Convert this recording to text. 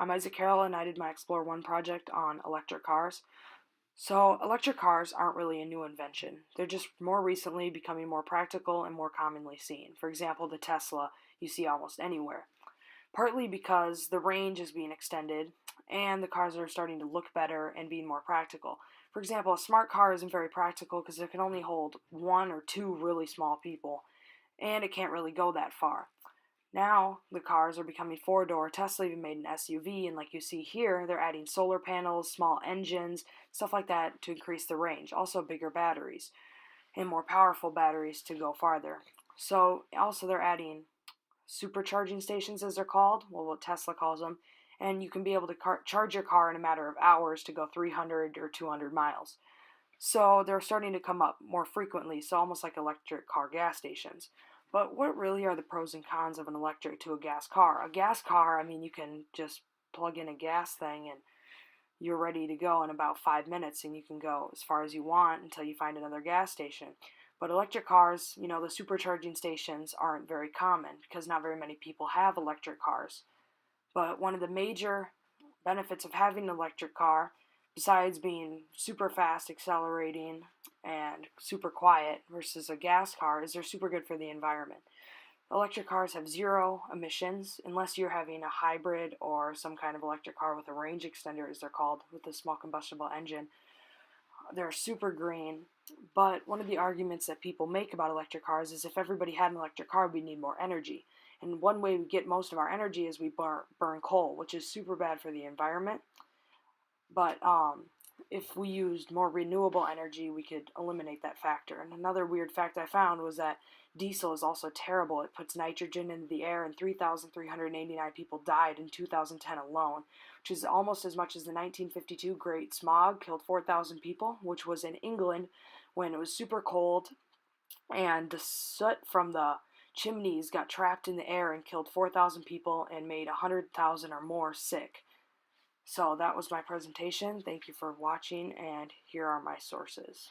I'm Isaac Carroll, and I did my Explore One project on electric cars. So, electric cars aren't really a new invention. They're just more recently becoming more practical and more commonly seen. For example, the Tesla you see almost anywhere. Partly because the range is being extended and the cars are starting to look better and being more practical. For example, a smart car isn't very practical because it can only hold one or two really small people, and it can't really go that far. Now the cars are becoming four-door. Tesla even made an SUV, and like you see here, they're adding solar panels, small engines, stuff like that to increase the range. Also bigger batteries and more powerful batteries to go farther. So also they're adding supercharging stations, as they're called, well, what Tesla calls them, and you can be able to charge your car in a matter of hours to go 300 or 200 miles. So they're starting to come up more frequently, so almost like electric car gas stations. But what really are the pros and cons of an electric to a gas car? A gas car, I mean, you can just plug in a gas thing and you're ready to go in about 5 minutes, and you can go as far as you want until you find another gas station. But electric cars, the supercharging stations aren't very common because not very many people have electric cars. But one of the major benefits of having an electric car, besides being super fast accelerating and super quiet versus a gas car, is they're super good for the environment. Electric cars have zero emissions unless you're having a hybrid or some kind of electric car with a range extender, as they're called, with a small combustible engine. They're super green, but one of the arguments that people make about electric cars is if everybody had an electric car, we'd need more energy. And one way we get most of our energy is we burn coal, which is super bad for the environment. But if we used more renewable energy, we could eliminate that factor. And another weird fact I found was that diesel is also terrible. It puts nitrogen into the air, and 3,389 people died in 2010 alone, which is almost as much as the 1952 Great Smog killed 4,000 people, which was in England when it was super cold, and the soot from the chimneys got trapped in the air and killed 4,000 people and made 100,000 or more sick. So that was my presentation. Thank you for watching, and here are my sources.